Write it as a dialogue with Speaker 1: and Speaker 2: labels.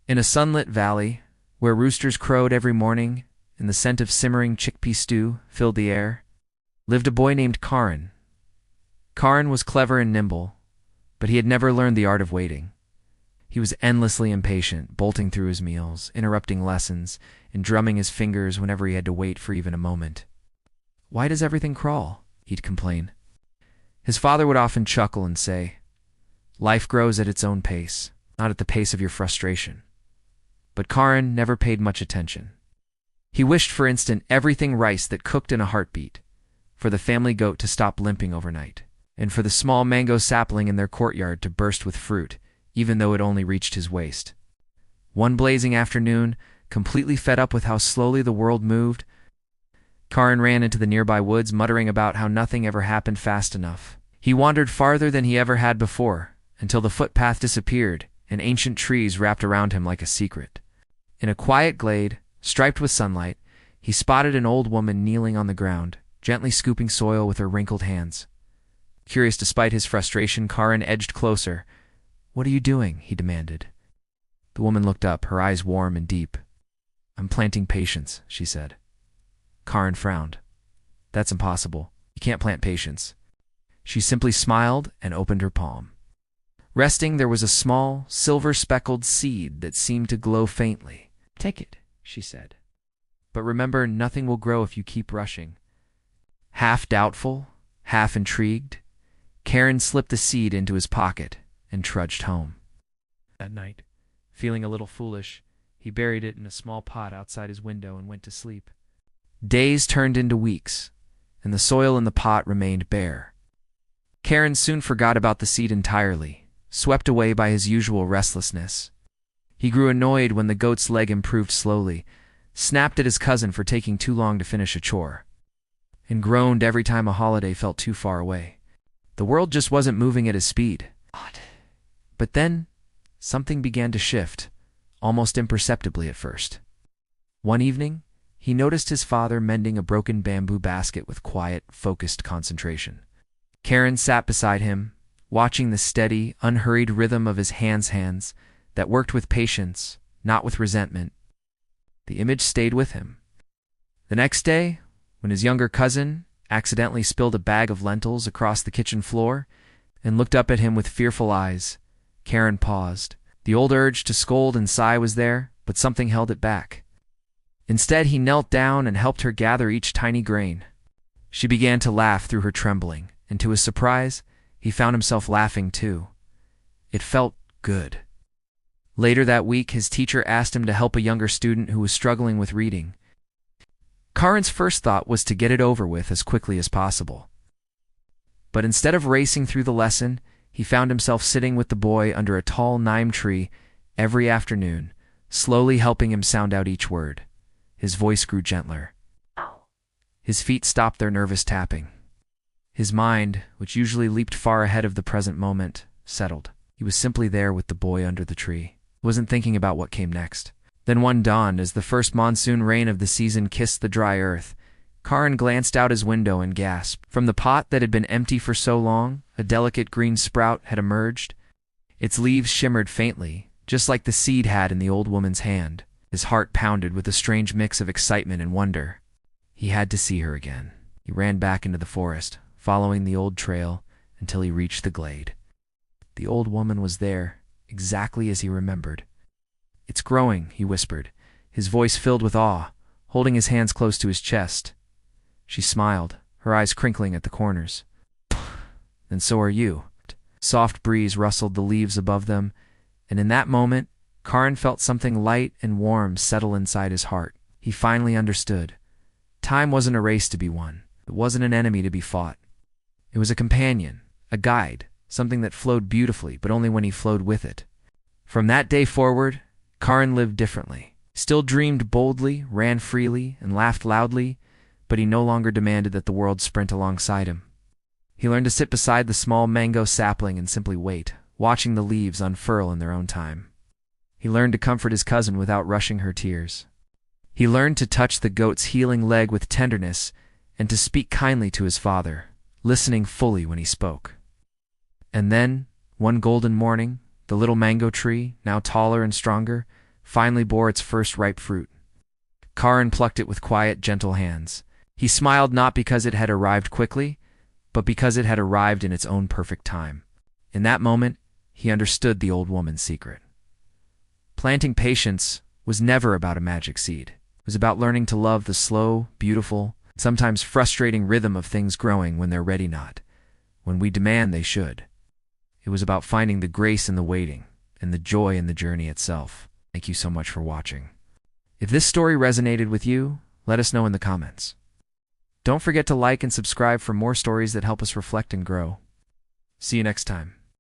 Speaker 1: In a sunlit valley, where roosters crowed every morning and the scent of simmering chickpea stew filled the air, lived a boy named Karan. Karan was clever and nimble, but he had never learned the art of waiting. He was endlessly impatient, bolting through his meals, interrupting lessons, and drumming his fingers whenever he had to wait for even a moment. "Why does everything crawl?" he'd complain. His father would often chuckle and say, "Life grows at its own pace, not at the pace of your frustration." But Karan never paid much attention. He wished for instant everything rice that cooked in a heartbeat, for the family goat to stop limping overnight, and for the small mango sapling in their courtyard to burst with fruit, even though it only reached his waist. One blazing afternoon, completely fed up with how slowly the world moved, Karan ran into the nearby woods, muttering about how nothing ever happened fast enough. He wandered farther than he ever had before, until the footpath disappeared and ancient trees wrapped around him like a secret. In a quiet glade, striped with sunlight, he spotted an old woman kneeling on the ground, gently scooping soil with her wrinkled hands. Curious despite his frustration, Karan edged closer. "What are you doing?" he demanded. The woman looked up, her eyes warm and deep. "I'm planting patience," she said. Karan frowned. "That's impossible. You can't plant patience." She simply smiled and opened her palm. Resting, there was a small, silver-speckled seed that seemed to glow faintly. "Take it," she said. "But remember, nothing will grow if you keep rushing." Half doubtful, half intrigued, Karan slipped the seed into his pocket and trudged home. That night, feeling a little foolish, he buried it in a small pot outside his window and went to sleep. Days turned into weeks, and the soil in the pot remained bare. Karan soon forgot about the seed entirely, swept away by his usual restlessness. He grew annoyed when the goat's leg improved slowly, snapped at his cousin for taking too long to finish a chore, and groaned every time a holiday felt too far away. The world just wasn't moving at his speed. But then, something began to shift, almost imperceptibly at first. One evening, he noticed his father mending a broken bamboo basket with quiet, focused concentration. Karan sat beside him, watching the steady, unhurried rhythm of his hands that worked with patience, not with resentment. The image stayed with him. The next day, when his younger cousin accidentally spilled a bag of lentils across the kitchen floor and looked up at him with fearful eyes, Karan paused. The old urge to scold and sigh was there, but something held it back. Instead, he knelt down and helped her gather each tiny grain. She began to laugh through her trembling, and to his surprise, he found himself laughing too. It felt good. Later that week, his teacher asked him to help a younger student who was struggling with reading. Karan's first thought was to get it over with as quickly as possible. But instead of racing through the lesson, he found himself sitting with the boy under a tall neem tree every afternoon, slowly helping him sound out each word. His voice grew gentler. His feet stopped their nervous tapping. His mind, which usually leaped far ahead of the present moment, settled. He was simply there with the boy under the tree. He wasn't thinking about what came next. Then one dawned as the first monsoon rain of the season kissed the dry earth. Karan glanced out his window and gasped. From the pot that had been empty for so long, a delicate green sprout had emerged. Its leaves shimmered faintly, just like the seed had in the old woman's hand. His heart pounded with a strange mix of excitement and wonder. He had to see her again. He ran back into the forest, following the old trail until he reached the glade. The old woman was there, exactly as he remembered. "It's growing," he whispered, his voice filled with awe, holding his hands close to his chest. She smiled, her eyes crinkling at the corners. "Then so are you." Soft breeze rustled the leaves above them, and in that moment, Karan felt something light and warm settle inside his heart. He finally understood. Time wasn't a race to be won. It wasn't an enemy to be fought. It was a companion, a guide, something that flowed beautifully, but only when he flowed with it. From that day forward, Karan lived differently. Still dreamed boldly, ran freely, and laughed loudly, but he no longer demanded that the world sprint alongside him. He learned to sit beside the small mango sapling and simply wait, watching the leaves unfurl in their own time. He learned to comfort his cousin without rushing her tears. He learned to touch the goat's healing leg with tenderness and to speak kindly to his father, listening fully when he spoke. And then, one golden morning, the little mango tree, now taller and stronger, finally bore its first ripe fruit. Karan plucked it with quiet, gentle hands. He smiled not because it had arrived quickly, but because it had arrived in its own perfect time. In that moment, he understood the old woman's secret. Planting patience was never about a magic seed. It was about learning to love the slow, beautiful, sometimes frustrating rhythm of things growing when they're ready not, when we demand they should. It was about finding the grace in the waiting and the joy in the journey itself. Thank you so much for watching. If this story resonated with you, let us know in the comments. Don't forget to like and subscribe for more stories that help us reflect and grow. See you next time.